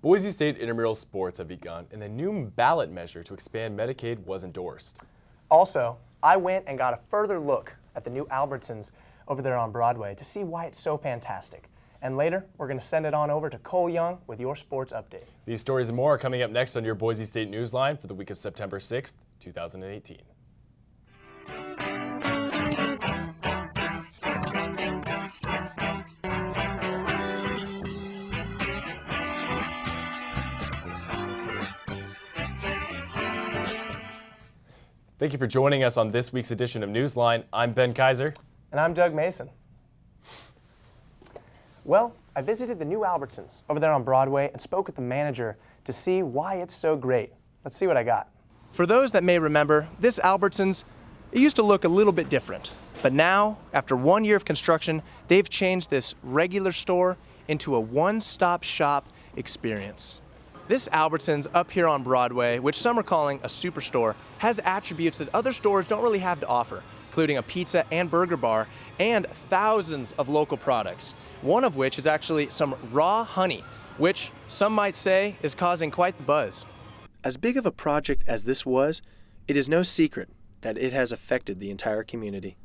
Boise State intramural sports have begun, and a new ballot measure to expand Medicaid was endorsed. Also, I went and got a further look at the new Albertsons over there on Broadway to see why it's so fantastic. And later, we're going to send it on over to Cole Young with your sports update. These stories and more are coming up next on your Boise State Newsline for the week of September 6th, 2018. Thank you for joining us on this week's edition of Newsline. I'm Ben Kaiser. And I'm Doug Mason. Well, I visited the new Albertsons over there on Broadway and spoke with the manager to see why it's so great. Let's see what I got. For those that may remember, this Albertsons, it used to look a little bit different. But now, after 1 year of construction, they've changed this regular store into a one-stop shop experience. This Albertsons up here on Broadway, which some are calling a superstore, has attributes that other stores don't really have to offer, including a pizza and burger bar and thousands of local products, one of which is actually some raw honey, which some might say is causing quite the buzz. As big of a project as this was, it is no secret that it has affected the entire community.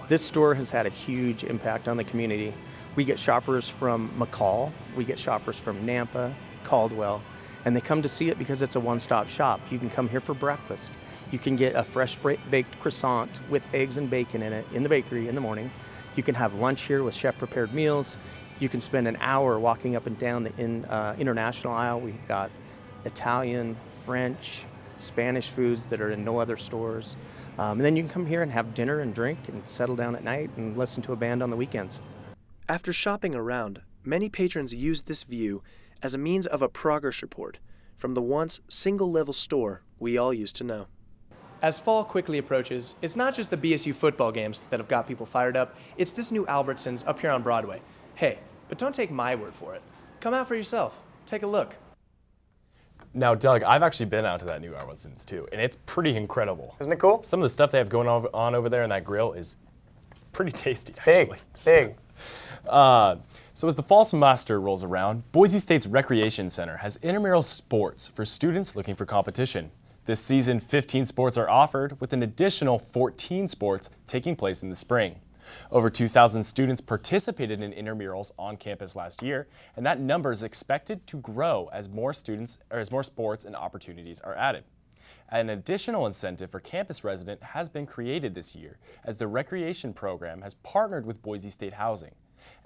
This store has had a huge impact on the community. We get shoppers from McCall, we get shoppers from Nampa, Caldwell, and they come to see it because it's a one-stop shop. You can come here for breakfast. You can get a fresh baked croissant with eggs and bacon in it in the bakery in the morning. You can have lunch here with chef-prepared meals. You can spend an hour walking up and down the international aisle. We've got Italian, French, Spanish foods that are in no other stores. And then you can come here and have dinner and drink and settle down at night and listen to a band on the weekends. After shopping around, many patrons used this view as a means of a progress report from the once single-level store we all used to know. As fall quickly approaches, it's not just the BSU football games that have got people fired up, it's this new Albertsons up here on Broadway. Hey, but don't take my word for it. Come out for yourself. Take a look. Now, Doug, I've actually been out to that new Albertsons too, and it's pretty incredible. Isn't it cool? Some of the stuff they have going on over there in that grill is pretty tasty, actually. It's big. So as the fall semester rolls around, Boise State's Recreation Center has intramural sports for students looking for competition. This season, 15 sports are offered, with an additional 14 sports taking place in the spring. Over 2,000 students participated in intramurals on campus last year, and that number is expected to grow as more sports and opportunities are added. An additional incentive for campus residents has been created this year, as the recreation program has partnered with Boise State Housing.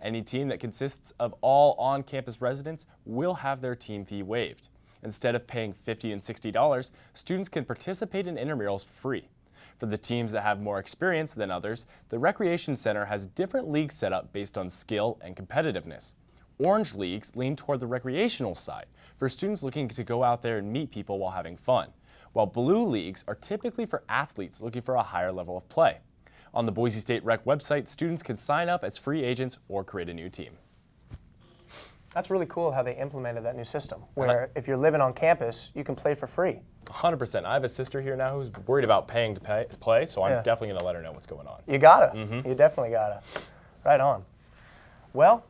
Any team that consists of all on-campus residents will have their team fee waived. Instead of paying $50 and $60, students can participate in intramurals free. For the teams that have more experience than others, the Recreation Center has different leagues set up based on skill and competitiveness. Orange leagues lean toward the recreational side, for students looking to go out there and meet people while having fun, while blue leagues are typically for athletes looking for a higher level of play. On the Boise State Rec website, students can sign up as free agents or create a new team. That's really cool how they implemented that new system, where if you're living on campus, you can play for free. 100%. I have a sister here now who's worried about paying to play, so I'm definitely going to let her know what's going on. You gotta. You definitely gotta. Right on. Well,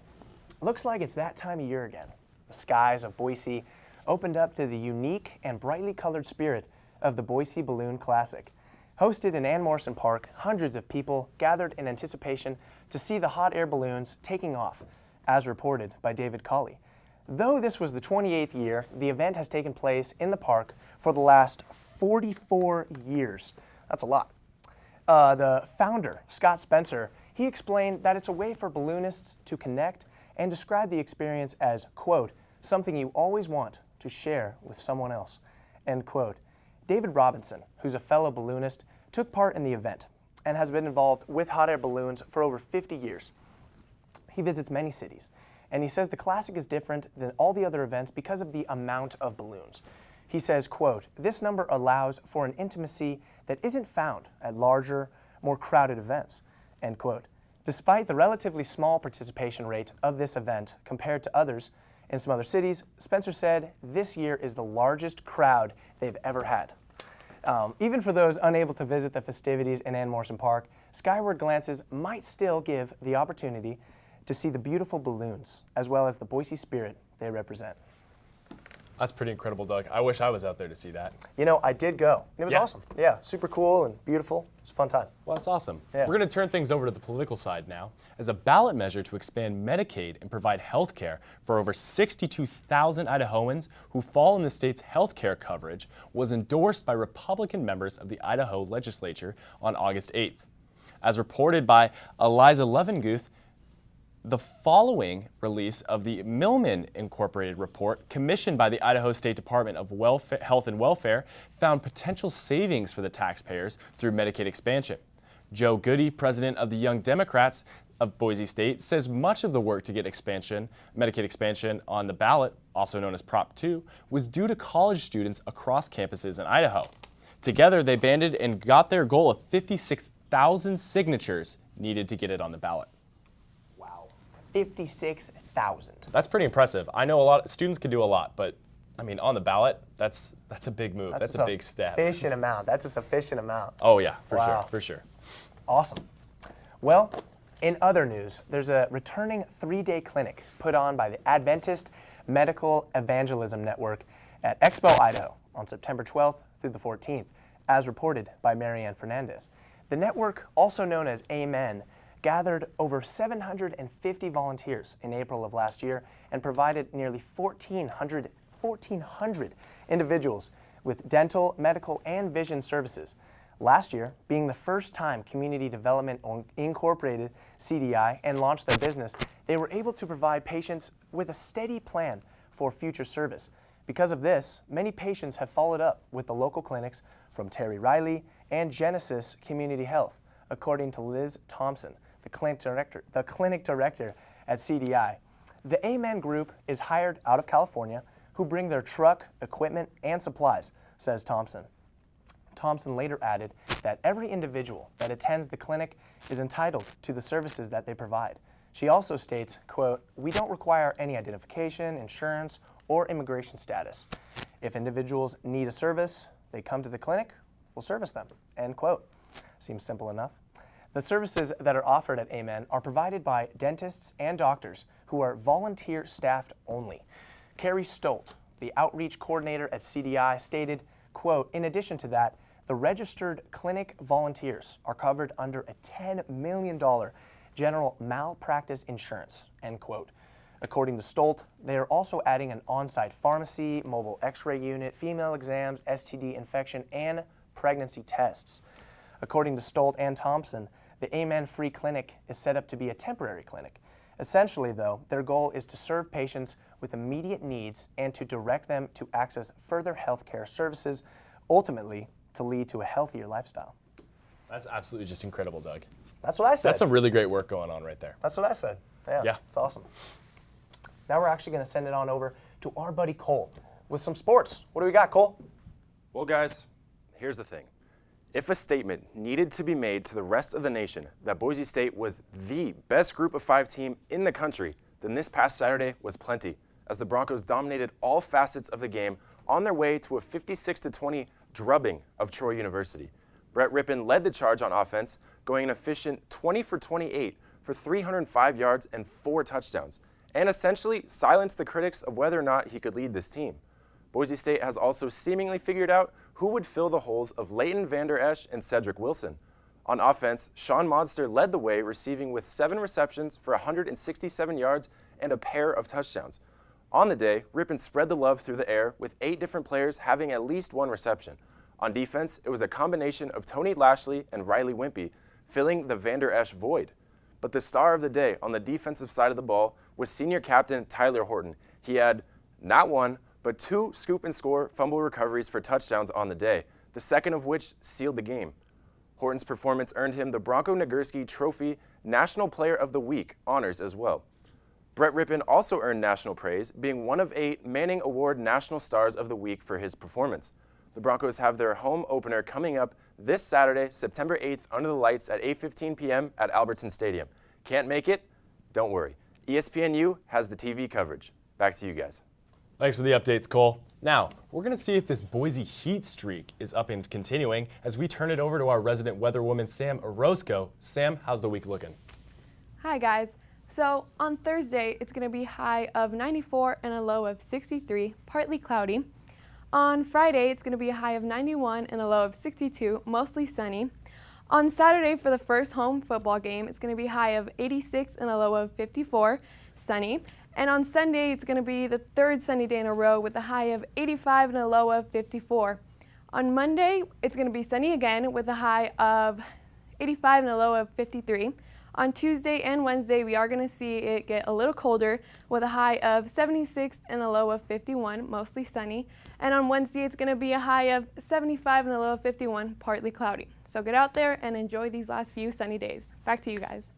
looks like it's that time of year again. The skies of Boise opened up to the unique and brightly colored spirit of the Boise Balloon Classic. Hosted in Ann Morrison Park, hundreds of people gathered in anticipation to see the hot air balloons taking off, as reported by David Colley. Though this was the 28th year, the event has taken place in the park for the last 44 years. That's a lot. The founder, Scott Spencer, he explained that it's a way for balloonists to connect and describe the experience as, quote, something you always want to share with someone else, end quote. David Robinson, who's a fellow balloonist, took part in the event and has been involved with hot air balloons for over 50 years. He visits many cities, and he says the Classic is different than all the other events because of the amount of balloons. He says, quote, this number allows for an intimacy that isn't found at larger, more crowded events, end quote. Despite the relatively small participation rate of this event compared to others in some other cities, Spencer said this year is the largest crowd they've ever had. Even for those unable to visit the festivities in Ann Morrison Park, skyward glances might still give the opportunity to see the beautiful balloons, as well as the Boise spirit they represent. That's pretty incredible, Doug. I wish I was out there to see that. You know, I did go. It was awesome. Yeah, super cool and beautiful. It was a fun time. Well, that's awesome. Yeah. We're going to turn things over to the political side now. As a ballot measure to expand Medicaid and provide health care for over 62,000 Idahoans who fall in the state's health care coverage was endorsed by Republican members of the Idaho legislature on August 8th. As reported by Eliza Levenguth, the following release of the Millman Incorporated report commissioned by the Idaho State Department of Health and Welfare found potential savings for the taxpayers through Medicaid expansion. Joe Goody, president of the Young Democrats of Boise State, says much of the work to get Medicaid expansion on the ballot, also known as Prop 2, was due to college students across campuses in Idaho. Together, they banded and got their goal of 56,000 signatures needed to get it on the ballot. 56,000. That's pretty impressive. I know a lot students can do a lot, but I mean, on the ballot, that's a big move. That's a big step. Sufficient amount. That's a sufficient amount. Oh yeah, for Wow. sure, for sure. Awesome. Well, in other news, there's a returning 3-day clinic put on by the Adventist Medical Evangelism Network at Expo, Idaho on September 12th through the 14th, as reported by Marianne Fernandez. The network, also known as Amen, gathered over 750 volunteers in April of last year and provided nearly 1,400 individuals with dental, medical, and vision services. Last year, being the first time Community Development Incorporated CDI and launched their business, they were able to provide patients with a steady plan for future service. Because of this, many patients have followed up with the local clinics from Terry Riley and Genesis Community Health, according to Liz Thompson, the clinic director at CDI. The Amen Group is hired out of California, who bring their truck, equipment, and supplies, says Thompson. Thompson later added that every individual that attends the clinic is entitled to the services that they provide. She also states, quote, "We don't require any identification, insurance, or immigration status. If individuals need a service, they come to the clinic, we'll service them," end quote. Seems simple enough. The services that are offered at Amen are provided by dentists and doctors who are volunteer staffed only. Carrie Stolt, the outreach coordinator at CDI, stated, quote, "In addition to that, the registered clinic volunteers are covered under a $10 million general malpractice insurance," end quote. According to Stolt, they are also adding an on-site pharmacy, mobile x-ray unit, female exams, STD infection, and pregnancy tests. According to Stolt and Thompson, the Amen Free Clinic is set up to be a temporary clinic. Essentially, though, their goal is to serve patients with immediate needs and to direct them to access further healthcare services, ultimately to lead to a healthier lifestyle. That's absolutely just incredible, Doug. That's what I said. That's some really great work going on right there. That's what I said. Yeah. It's awesome. Now we're actually going to send it on over to our buddy Cole with some sports. What do we got, Cole? Well, guys, here's the thing. If a statement needed to be made to the rest of the nation that Boise State was the best Group of 5 team in the country, then this past Saturday was plenty, as the Broncos dominated all facets of the game on their way to a 56-20 drubbing of Troy University. Brett Rippon led the charge on offense, going an efficient 20 for 28 for 305 yards and 4 touchdowns, and essentially silenced the critics of whether or not he could lead this team. Boise State has also seemingly figured out who would fill the holes of Leighton Vander Esch and Cedric Wilson. On offense, Sean Modster led the way, receiving with 7 receptions for 167 yards and a pair of touchdowns. On the day, Rippon spread the love through the air, with 8 different players having at least 1 reception. On defense, it was a combination of Tony Lashley and Riley Wimpy, filling the Vander Esch void. But the star of the day on the defensive side of the ball was senior captain Tyler Horton. He had not 1, but 2 scoop and score fumble recoveries for touchdowns on the day, the second of which sealed the game. Horton's performance earned him the Bronco Nagurski Trophy National Player of the Week honors as well. Brett Rippon also earned national praise, being one of 8 Manning Award National Stars of the Week for his performance. The Broncos have their home opener coming up this Saturday, September 8th, under the lights at 8:15 p.m. at Albertson Stadium. Can't make it? Don't worry. ESPNU has the TV coverage. Back to you guys. Thanks for the updates, Cole. Now, we're going to see if this Boise heat streak is up and continuing as we turn it over to our resident weatherwoman, Sam Orozco. Sam, how's the week looking? Hi guys. So on Thursday, it's going to be high of 94 and a low of 63, partly cloudy. On Friday, it's going to be a high of 91 and a low of 62, mostly sunny. On Saturday, for the first home football game, it's going to be high of 86 and a low of 54, sunny. And on Sunday, it's going to be the third sunny day in a row with a high of 85 and a low of 54. On Monday, it's going to be sunny again with a high of 85 and a low of 53. On Tuesday and Wednesday, we are going to see it get a little colder with a high of 76 and a low of 51, mostly sunny. And on Wednesday, it's going to be a high of 75 and a low of 51, partly cloudy. So get out there and enjoy these last few sunny days. Back to you guys.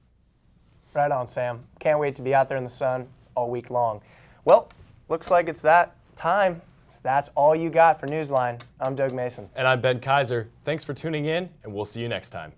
Right on, Sam. Can't wait to be out there in the sun all week long. Well, looks like it's that time. So that's all you got for Newsline. I'm Doug Mason. And I'm Ben Kaiser. Thanks for tuning in, and we'll see you next time.